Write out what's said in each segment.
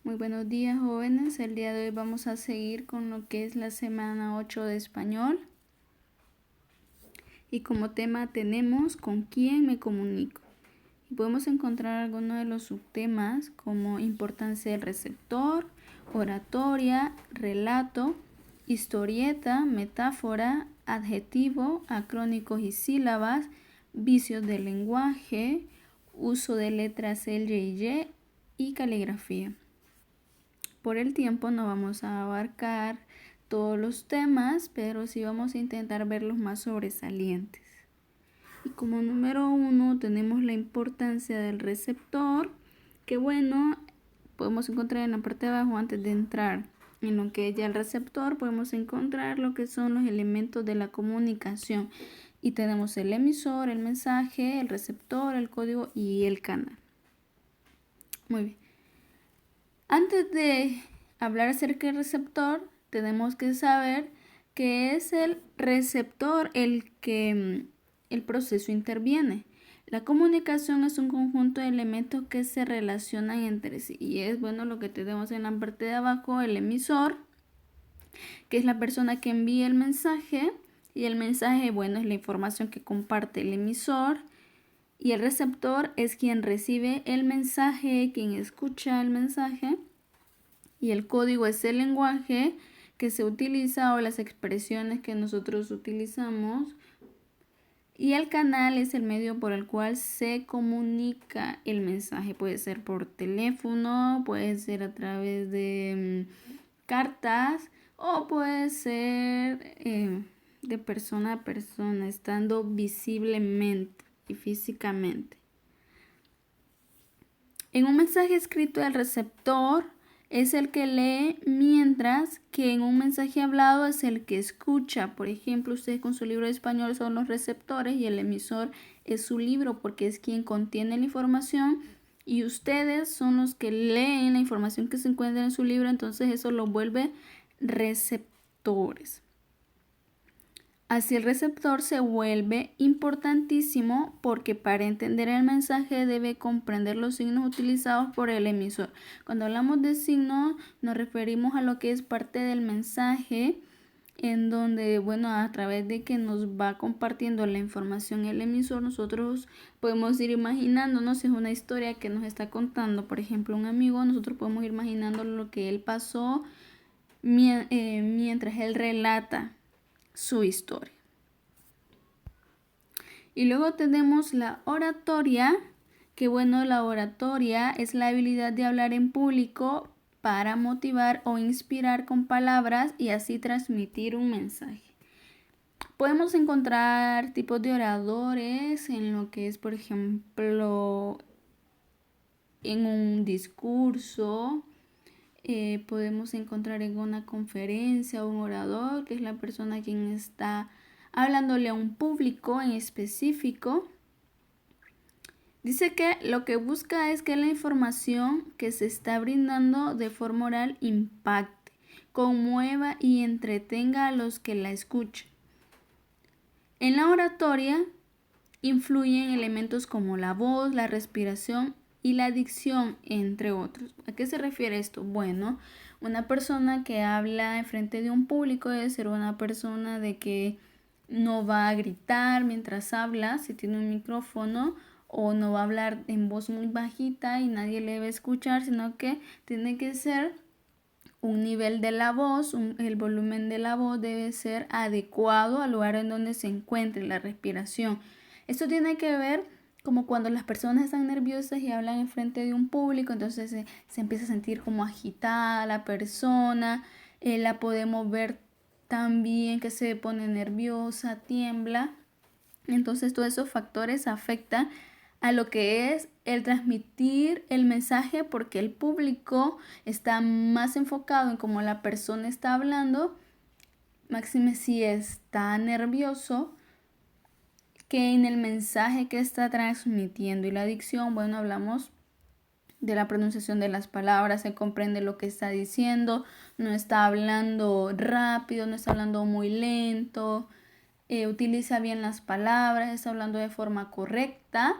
Muy buenos días, jóvenes. El día de hoy vamos a seguir con lo que es la semana 8 de español. Y como tema tenemos ¿con quién me comunico? Y podemos encontrar algunos de los subtemas como importancia del receptor, oratoria, relato, historieta, metáfora, adjetivo, acrónicos y sílabas, vicios del lenguaje, uso de letras L, Y y caligrafía. Por el tiempo no vamos a abarcar todos los temas, pero sí vamos a intentar ver los más sobresalientes. Y como número 1 tenemos la importancia del receptor, que bueno, podemos encontrar en la parte de abajo antes de entrar en lo que es ya el receptor, podemos encontrar lo que son los elementos de la comunicación. Y tenemos el emisor, el mensaje, el receptor, el código y el canal. Muy bien. Antes de hablar acerca del receptor, tenemos que saber que es el receptor el que el proceso interviene. La comunicación es un conjunto de elementos que se relacionan entre sí y es bueno lo que tenemos en la parte de abajo, el emisor, que es la persona que envía el mensaje, y el mensaje, bueno, es la información que comparte el emisor, y el receptor es quien recibe el mensaje, quien escucha el mensaje, y el código es el lenguaje que se utiliza o las expresiones que nosotros utilizamos, y el canal es el medio por el cual se comunica el mensaje. Puede ser por teléfono, puede ser a través de cartas o puede ser de persona a persona, estando visiblemente y físicamente. En un mensaje escrito, el receptor es el que lee, mientras que en un mensaje hablado es el que escucha. Por ejemplo, ustedes con su libro de español son los receptores y el emisor es su libro porque es quien contiene la información, y ustedes son los que leen la información que se encuentra en su libro, entonces eso lo vuelve receptores. Así el receptor se vuelve importantísimo porque para entender el mensaje debe comprender los signos utilizados por el emisor. Cuando hablamos de signos nos referimos a lo que es parte del mensaje, en donde, bueno, a través de que nos va compartiendo la información el emisor, nosotros podemos ir imaginándonos, si es una historia que nos está contando, por ejemplo, un amigo, nosotros podemos ir imaginando lo que él pasó mientras él relata su historia. Y luego tenemos la oratoria, que bueno, la oratoria es la habilidad de hablar en público para motivar o inspirar con palabras y así transmitir un mensaje. Podemos encontrar tipos de oradores en lo que es, por ejemplo, en un discurso. Podemos encontrar en una conferencia un orador, que es la persona quien está hablándole a un público en específico. Dice que lo que busca es que la información que se está brindando de forma oral impacte, conmueva y entretenga a los que la escuchen. En la oratoria influyen elementos como la voz, la respiración y la dicción, entre otros. ¿A qué se refiere esto? Bueno, una persona que habla enfrente de un público debe ser una persona de que no va a gritar mientras habla, si tiene un micrófono, o no va a hablar en voz muy bajita y nadie le debe escuchar, sino que tiene que ser un nivel de la voz, el volumen de la voz debe ser adecuado al lugar en donde se encuentre, la respiración. Esto tiene que ver como cuando las personas están nerviosas y hablan en frente de un público, entonces se empieza a sentir como agitada la persona, la podemos ver también que se pone nerviosa, tiembla. Entonces todos esos factores afectan a lo que es el transmitir el mensaje, porque el público está más enfocado en cómo la persona está hablando, máxime si está nervioso, que en el mensaje que está transmitiendo. Y la dicción, bueno, hablamos de la pronunciación de las palabras, se comprende lo que está diciendo, no está hablando rápido, no está hablando muy lento, utiliza bien las palabras, está hablando de forma correcta.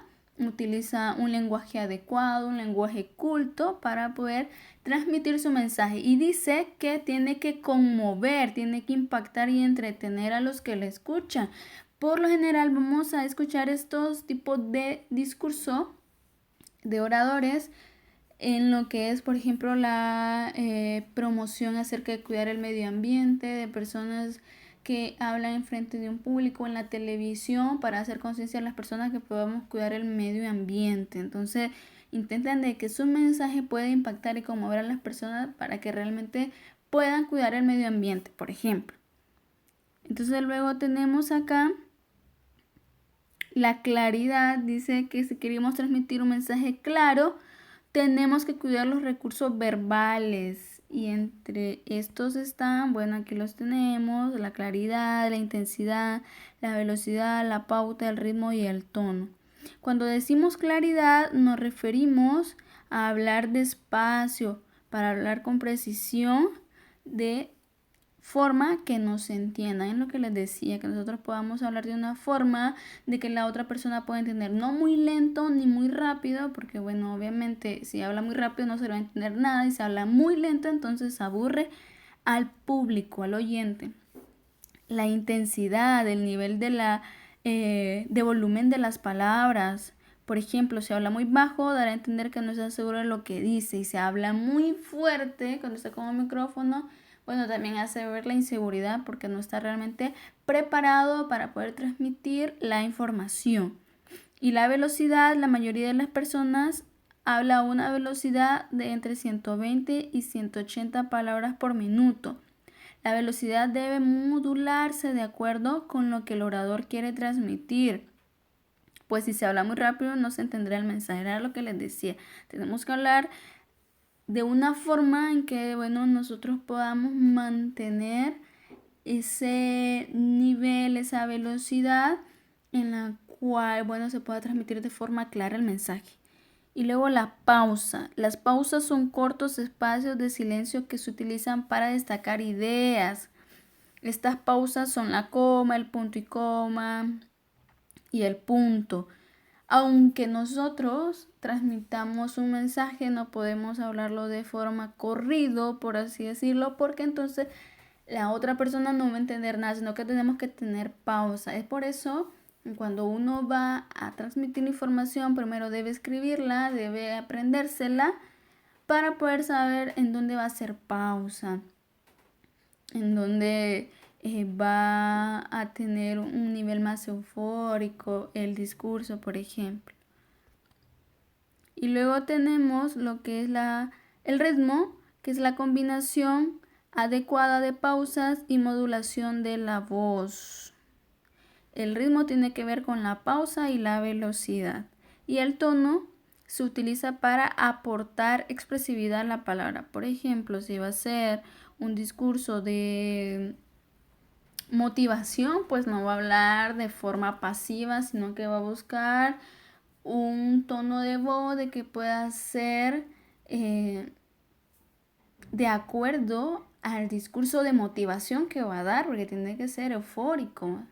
utiliza un lenguaje adecuado, un lenguaje culto para poder transmitir su mensaje. Y dice que tiene que conmover, tiene que impactar y entretener a los que le escuchan. Por lo general vamos a escuchar estos tipos de discurso de oradores en lo que es, por ejemplo, la promoción acerca de cuidar el medio ambiente, de personas que hablan en frente de un público en la televisión para hacer conciencia a las personas que podamos cuidar el medio ambiente. Entonces, intentan de que su mensaje pueda impactar y conmover a las personas para que realmente puedan cuidar el medio ambiente, por ejemplo. Entonces, luego tenemos acá la claridad. Dice que si queremos transmitir un mensaje claro, tenemos que cuidar los recursos verbales y entre estos están, bueno, aquí los tenemos, la claridad, la intensidad, la velocidad, la pauta, el ritmo y el tono. Cuando decimos claridad nos referimos a hablar despacio, para hablar con precisión de forma que nos entienda. Es lo que les decía, que nosotros podamos hablar de una forma de que la otra persona pueda entender, no muy lento ni muy rápido, porque bueno, obviamente si habla muy rápido no se le va a entender nada, y si habla muy lento entonces aburre al público, al oyente. La intensidad, el nivel de volumen de las palabras. Por ejemplo, si habla muy bajo, dará a entender que no está seguro de lo que dice. Y si habla muy fuerte, cuando está con el micrófono, bueno, también hace ver la inseguridad porque no está realmente preparado para poder transmitir la información. Y la velocidad, la mayoría de las personas habla a una velocidad de entre 120 y 180 palabras por minuto. La velocidad debe modularse de acuerdo con lo que el orador quiere transmitir. Pues si se habla muy rápido no se entenderá el mensaje. Era lo que les decía. Tenemos que hablar de una forma en que, bueno, nosotros podamos mantener ese nivel, esa velocidad en la cual, bueno, se pueda transmitir de forma clara el mensaje. Y luego la pausa. Las pausas son cortos espacios de silencio que se utilizan para destacar ideas. Estas pausas son la coma, el punto y coma y el punto. Aunque nosotros transmitamos un mensaje, no podemos hablarlo de forma corrido, por así decirlo, porque entonces la otra persona no va a entender nada, sino que tenemos que tener pausa. Es por eso cuando uno va a transmitir información, primero debe escribirla, debe aprendérsela para poder saber en dónde va a hacer pausa, en dónde va a tener un nivel más eufórico el discurso, por ejemplo. Y luego tenemos lo que es el ritmo, que es la combinación adecuada de pausas y modulación de la voz. El ritmo tiene que ver con la pausa y la velocidad. Y el tono se utiliza para aportar expresividad a la palabra. Por ejemplo, si va a ser un discurso de motivación, pues no va a hablar de forma pasiva, sino que va a buscar un tono de voz de que pueda ser de acuerdo al discurso de motivación que va a dar, porque tiene que ser eufórico,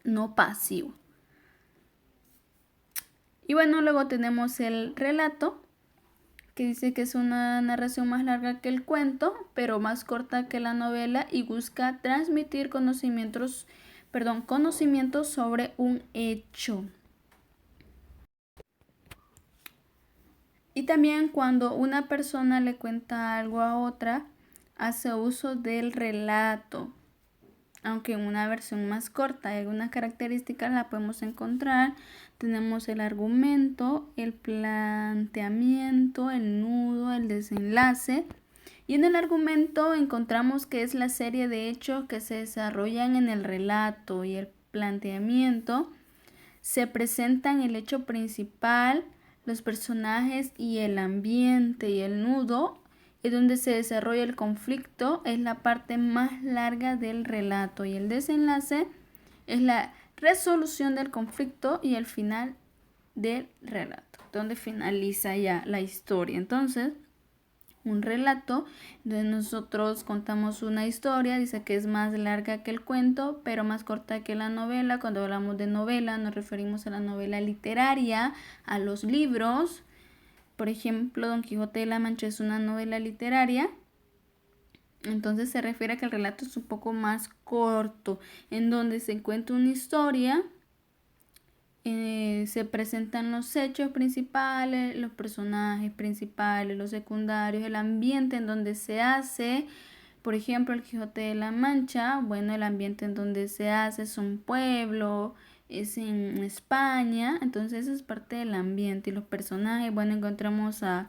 no pasivo. Y bueno, luego tenemos el relato, que dice que es una narración más larga que el cuento, pero más corta que la novela y busca transmitir conocimientos sobre un hecho. Y también cuando una persona le cuenta algo a otra, hace uso del relato, aunque en una versión más corta. Hay algunas características las podemos encontrar. Tenemos el argumento, el planteamiento, el nudo, el desenlace. Y en el argumento encontramos que es la serie de hechos que se desarrollan en el relato, y el planteamiento se presentan el hecho principal, los personajes y el ambiente, y el nudo es donde se desarrolla el conflicto, es la parte más larga del relato, y el desenlace es la resolución del conflicto y el final del relato, donde finaliza ya la historia. Entonces, un relato, donde nosotros contamos una historia, dice que es más larga que el cuento, pero más corta que la novela. Cuando hablamos de novela nos referimos a la novela literaria, a los libros. Por ejemplo, Don Quijote de la Mancha es una novela literaria. Entonces se refiere a que el relato es un poco más corto, en donde se cuenta una historia, se presentan los hechos principales, los personajes principales, los secundarios, el ambiente en donde se hace. Por ejemplo, el Quijote de la Mancha, bueno, el ambiente en donde se hace es un pueblo, es en España, entonces eso es parte del ambiente. Y los personajes, bueno, encontramos a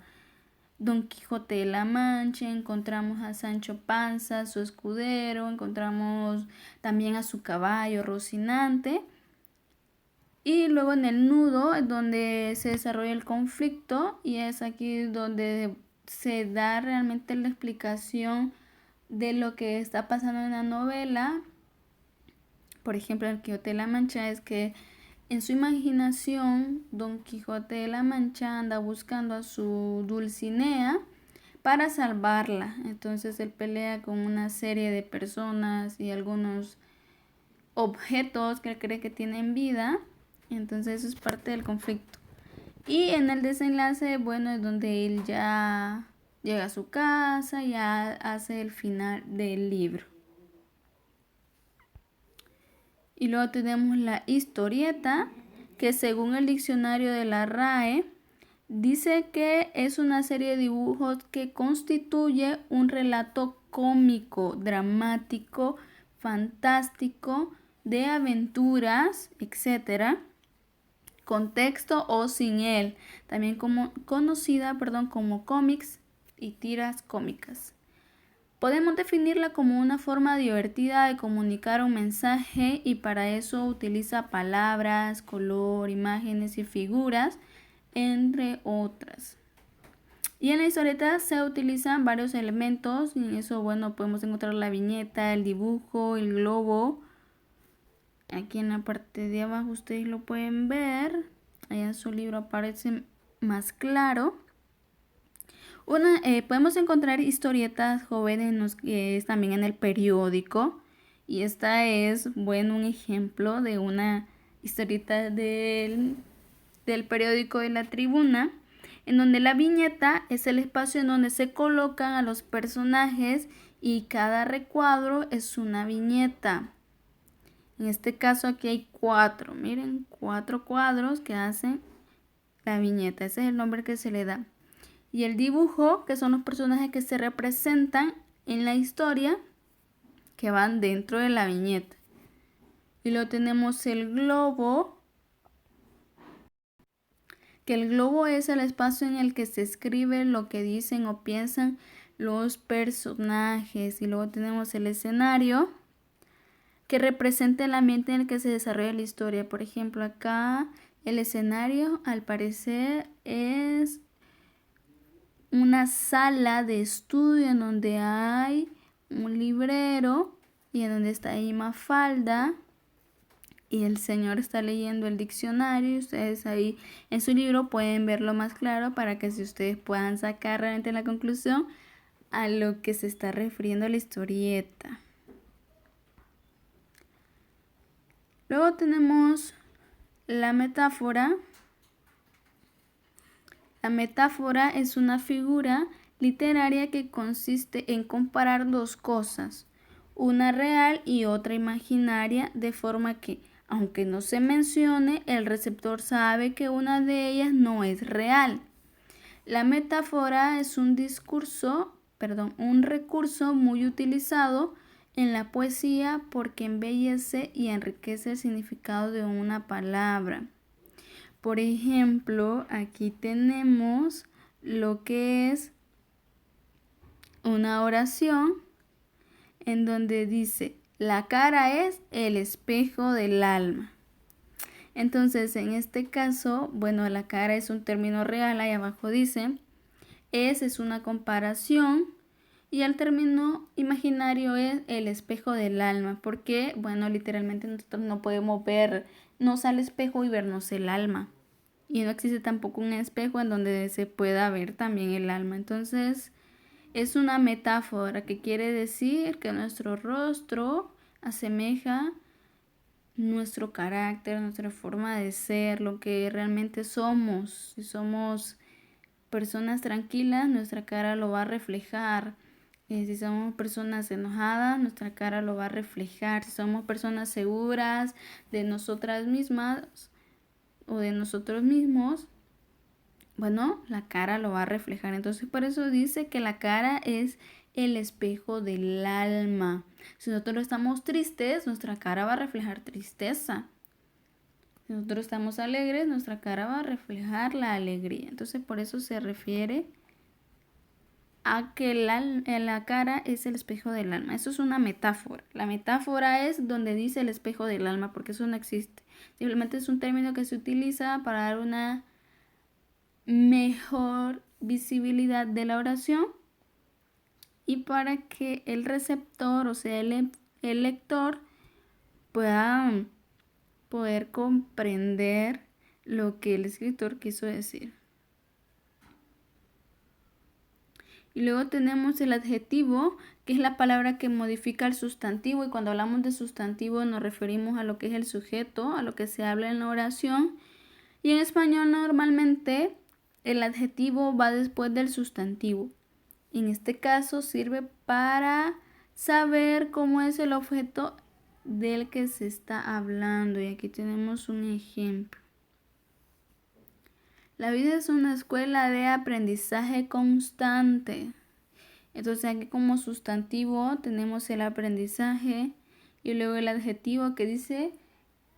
Don Quijote de la Mancha, encontramos a Sancho Panza, su escudero, encontramos también a su caballo Rocinante. Y luego en el nudo es donde se desarrolla el conflicto y es aquí donde se da realmente la explicación de lo que está pasando en la novela. Por ejemplo, el Quijote de la Mancha es que en su imaginación Don Quijote de la Mancha anda buscando a su Dulcinea para salvarla. Entonces él pelea con una serie de personas y algunos objetos que él cree que tienen vida. Entonces eso es parte del conflicto. Y en el desenlace, bueno, es donde él ya llega a su casa, ya hace el final del libro. Y luego tenemos la historieta, que según el diccionario de la RAE, dice que es una serie de dibujos que constituye un relato cómico, dramático, fantástico, de aventuras, etc., con texto o sin él, también conocida como cómics y tiras cómicas. Podemos definirla como una forma divertida de comunicar un mensaje y para eso utiliza palabras, color, imágenes y figuras, entre otras. Y en la historieta se utilizan varios elementos y en eso, bueno, podemos encontrar la viñeta, el dibujo, el globo. Aquí en la parte de abajo ustedes lo pueden ver. Allá en su libro aparece más claro. Podemos encontrar historietas jóvenes también en el periódico. Y esta es, bueno, un ejemplo de una historieta del periódico de La Tribuna, en donde la viñeta es el espacio en donde se colocan a los personajes y cada recuadro es una viñeta. En este caso aquí hay 4, miren, 4 cuadros que hacen la viñeta, ese es el nombre que se le da. Y el dibujo, que son los personajes que se representan en la historia, que van dentro de la viñeta. Y luego tenemos el globo, que el globo es el espacio en el que se escribe lo que dicen o piensan los personajes. Y luego tenemos el escenario, que representa el ambiente en el que se desarrolla la historia. Por ejemplo, acá el escenario al parecer es una sala de estudio en donde hay un librero y en donde está ahí Mafalda y el señor está leyendo el diccionario y ustedes ahí en su libro pueden verlo más claro para que si ustedes puedan sacar realmente la conclusión a lo que se está refiriendo la historieta. Luego tenemos la metáfora. La metáfora es una figura literaria que consiste en comparar dos cosas, una real y otra imaginaria, de forma que, aunque no se mencione, el receptor sabe que una de ellas no es real. La metáfora es un recurso muy utilizado en la poesía porque embellece y enriquece el significado de una palabra. Por ejemplo, aquí tenemos lo que es una oración en donde dice, la cara es el espejo del alma. Entonces, en este caso, bueno, la cara es un término real, ahí abajo dice, es una comparación. Y el término imaginario es el espejo del alma, porque, bueno, literalmente nosotros no podemos vernos al espejo y vernos el alma. Y no existe tampoco un espejo en donde se pueda ver también el alma. Entonces, Es una metáfora que quiere decir que nuestro rostro asemeja nuestro carácter, nuestra forma de ser, lo que realmente somos. Si somos personas tranquilas, nuestra cara lo va a reflejar. Si somos personas enojadas, nuestra cara lo va a reflejar. Si somos personas seguras de nosotras mismas o de nosotros mismos, bueno, la cara lo va a reflejar. Entonces, por eso dice que la cara es el espejo del alma. Si nosotros estamos tristes, nuestra cara va a reflejar tristeza. Si nosotros estamos alegres, nuestra cara va a reflejar la alegría. Entonces, por eso se refiere a que la cara es el espejo del alma. Eso es una metáfora. La metáfora es donde dice el espejo del alma, porque eso no existe. Simplemente es un término que se utiliza para dar una mejor visibilidad de la oración y para que el receptor, o sea, el lector, pueda poder comprender lo que el escritor quiso decir. Y luego tenemos el adjetivo, que es la palabra que modifica el sustantivo. Y cuando hablamos de sustantivo nos referimos a lo que es el sujeto, a lo que se habla en la oración. Y en español normalmente el adjetivo va después del sustantivo. En este caso sirve para saber cómo es el objeto del que se está hablando. Y aquí tenemos un ejemplo. La vida es una escuela de aprendizaje constante. Entonces aquí como sustantivo tenemos el aprendizaje y luego el adjetivo que dice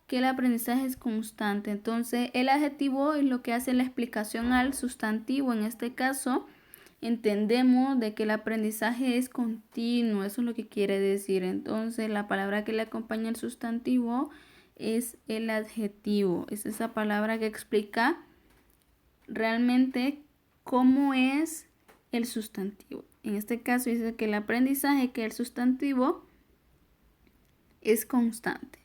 que el aprendizaje es constante. Entonces el adjetivo es lo que hace la explicación al sustantivo. En este caso entendemos de que el aprendizaje es continuo. Eso es lo que quiere decir. Entonces la palabra que le acompaña al sustantivo es el adjetivo. Es esa palabra que explica realmente cómo es el sustantivo. En este caso dice que el aprendizaje, que el sustantivo, es constante.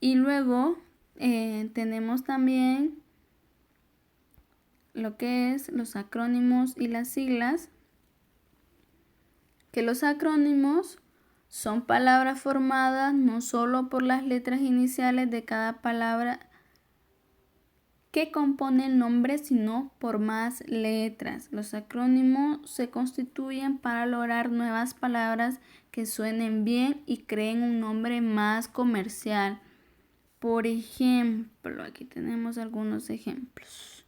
Y luego tenemos también lo que es los acrónimos y las siglas, que los acrónimos son palabras formadas no solo por las letras iniciales de cada palabra que compone el nombre, sino por más letras. Los acrónimos se constituyen para lograr nuevas palabras que suenen bien y creen un nombre más comercial. Por ejemplo, aquí tenemos algunos ejemplos.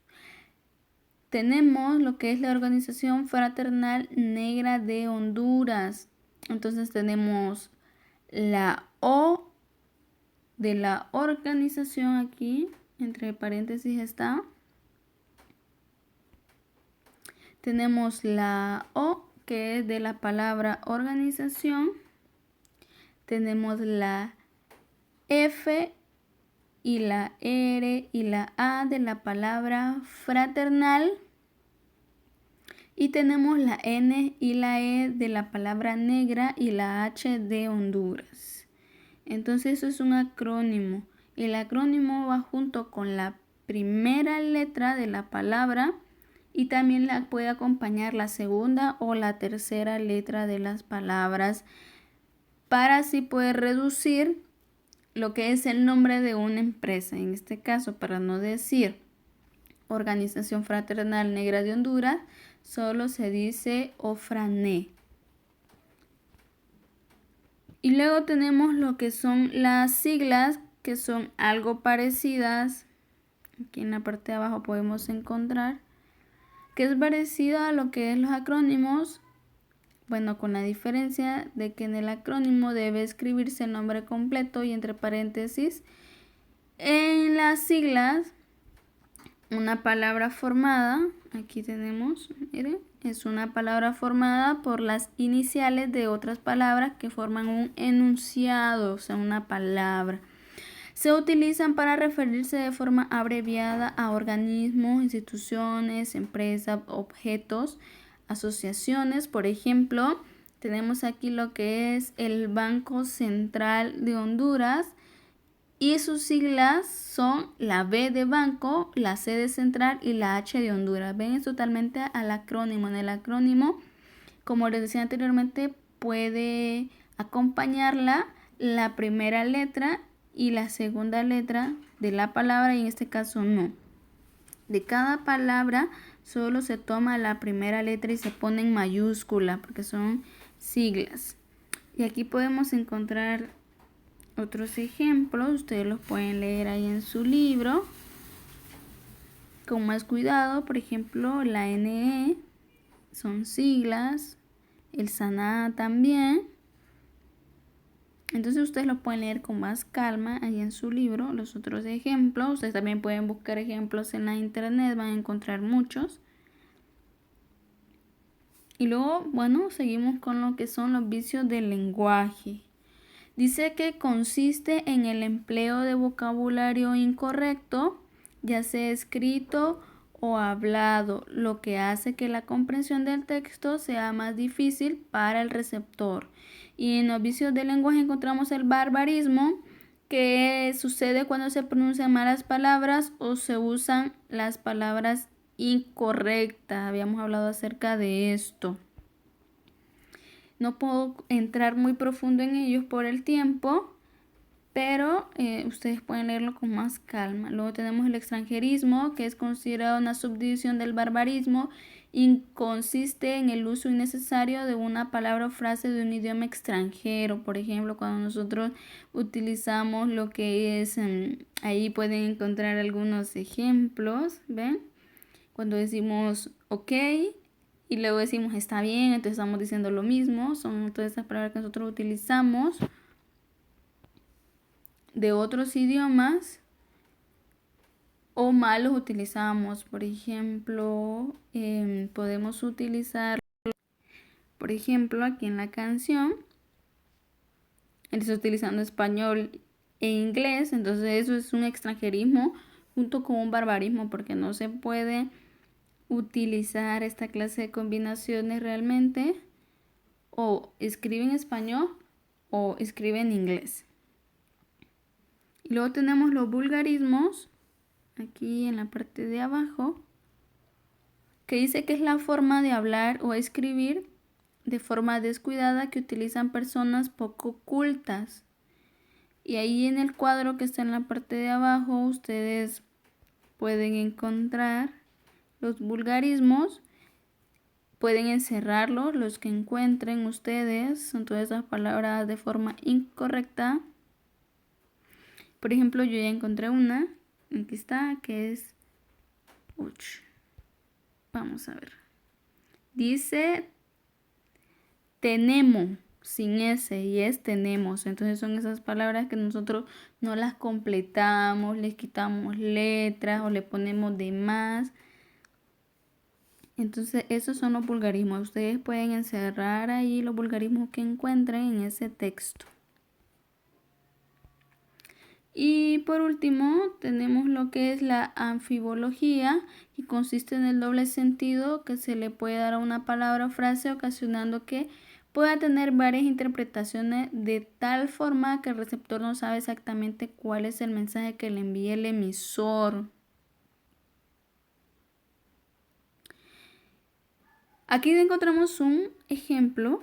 Tenemos lo que es la Organización Fraternal Negra de Honduras. Entonces tenemos la O de la organización aquí, entre paréntesis está. Tenemos la O que es de la palabra organización. Tenemos la F y la R y la A de la palabra fraternal. Y tenemos la N y la E de la palabra negra y la H de Honduras. Entonces eso es un acrónimo. El acrónimo va junto con la primera letra de la palabra y también la puede acompañar la segunda o la tercera letra de las palabras para así poder reducir lo que es el nombre de una empresa. En este caso, para no decir Organización Fraternal Negra de Honduras, solo se dice OFRANE. Y luego tenemos lo que son las siglas, que son algo parecidas. Aquí en la parte de abajo podemos encontrar que es parecida a lo que es los acrónimos. Bueno, con la diferencia de que en el acrónimo debe escribirse el nombre completo y entre paréntesis. En las siglas, una palabra formada, aquí tenemos, miren, es una palabra formada por las iniciales de otras palabras que forman un enunciado, o sea, una palabra. Se utilizan para referirse de forma abreviada a organismos, instituciones, empresas, objetos, asociaciones. Por ejemplo, tenemos aquí lo que es el Banco Central de Honduras. Y sus siglas son la B de banco, la C de central y la H de Honduras. Ven, es totalmente al acrónimo. En el acrónimo, como les decía anteriormente, puede acompañarla la primera letra y la segunda letra de la palabra, y en este caso no. De cada palabra solo se toma la primera letra y se pone en mayúscula porque son siglas. Y aquí podemos encontrar otros ejemplos, ustedes los pueden leer ahí en su libro con más cuidado. Por ejemplo, la NE son siglas, el SANA también. Entonces ustedes lo pueden leer con más calma ahí en su libro, los otros ejemplos. Ustedes también pueden buscar ejemplos en la internet, van a encontrar muchos. Y luego, bueno, seguimos con lo que son los vicios del lenguaje. Dice que consiste en el empleo de vocabulario incorrecto, ya sea escrito o hablado, lo que hace que la comprensión del texto sea más difícil para el receptor. Y en los vicios del lenguaje encontramos el barbarismo, que sucede cuando se pronuncian malas palabras o se usan las palabras incorrectas. Habíamos hablado acerca de esto. No puedo entrar muy profundo en ellos por el tiempo, pero ustedes pueden leerlo con más calma. Luego tenemos el extranjerismo, que es considerado una subdivisión del barbarismo y consiste en el uso innecesario de una palabra o frase de un idioma extranjero. Por ejemplo, cuando nosotros utilizamos lo que es, ahí pueden encontrar algunos ejemplos, ¿ven? Cuando decimos ok y luego decimos está bien, entonces estamos diciendo lo mismo. Son todas esas palabras que nosotros utilizamos de otros idiomas o mal los utilizamos. Por ejemplo, podemos utilizar, por ejemplo, aquí en la canción, él está utilizando español e inglés, entonces eso es un extranjerismo junto con un barbarismo, porque no se puede utilizar esta clase de combinaciones realmente. O escribe en español o escribe en inglés. Y luego tenemos los vulgarismos, aquí en la parte de abajo, que dice que es la forma de hablar o escribir de forma descuidada que utilizan personas poco cultas. Y ahí en el cuadro que está en la parte de abajo, ustedes pueden encontrar los vulgarismos. Pueden encerrarlos, los que encuentren ustedes, son todas esas palabras de forma incorrecta. Por ejemplo, yo ya encontré una, aquí está, que es uch. Vamos a ver. Dice tenemos, sin S, y es tenemos. Entonces son esas palabras que nosotros no las completamos, les quitamos letras o le ponemos de más. Entonces esos son los vulgarismos. Ustedes pueden encerrar ahí los vulgarismos que encuentren en ese texto. Y por último tenemos lo que es la anfibología, que consiste en el doble sentido que se le puede dar a una palabra o frase, ocasionando que pueda tener varias interpretaciones de tal forma que el receptor no sabe exactamente cuál es el mensaje que le envía el emisor. Aquí encontramos un ejemplo.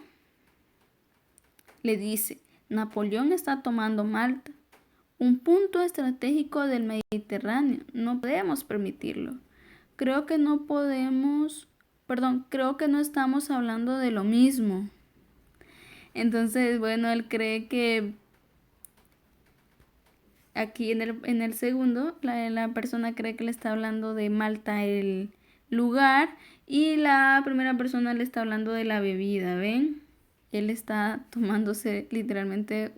Le dice, Napoleón está tomando Malta, un punto estratégico del Mediterráneo. No podemos permitirlo. Creo que no estamos hablando de lo mismo. Entonces, bueno, él cree que aquí en el segundo, la persona cree que le está hablando de Malta, el lugar, y la primera persona le está hablando de la bebida, ¿ven? Él está tomándose literalmente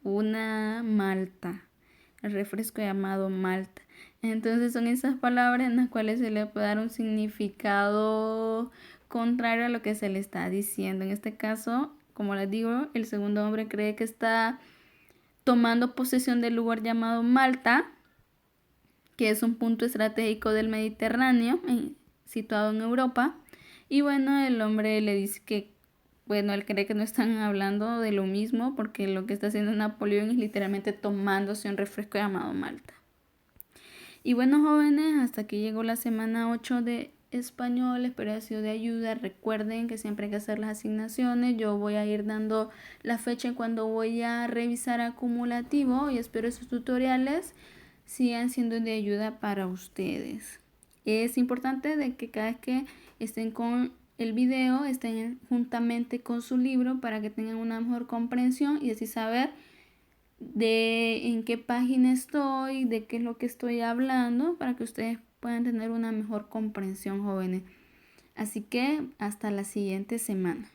una malta, el refresco llamado Malta. Entonces son esas palabras en las cuales se le puede dar un significado contrario a lo que se le está diciendo. En este caso, como les digo, el segundo hombre cree que está tomando posesión del lugar llamado Malta, que es un punto estratégico del Mediterráneo, situado en Europa. Y bueno, el hombre le dice que bueno, él cree que no están hablando de lo mismo porque lo que está haciendo Napoleón es literalmente tomándose un refresco llamado Malta. Y bueno, jóvenes, hasta aquí llegó la semana 8 de español. Espero haya sido de ayuda. Recuerden que siempre hay que hacer las asignaciones. Yo voy a ir dando la fecha en cuando voy a revisar acumulativo y espero esos tutoriales sigan siendo de ayuda para ustedes. Es importante de que cada vez que estén con el video estén juntamente con su libro para que tengan una mejor comprensión y así saber de en qué página estoy, de qué es lo que estoy hablando, para que ustedes puedan tener una mejor comprensión, jóvenes. Así que hasta la siguiente semana.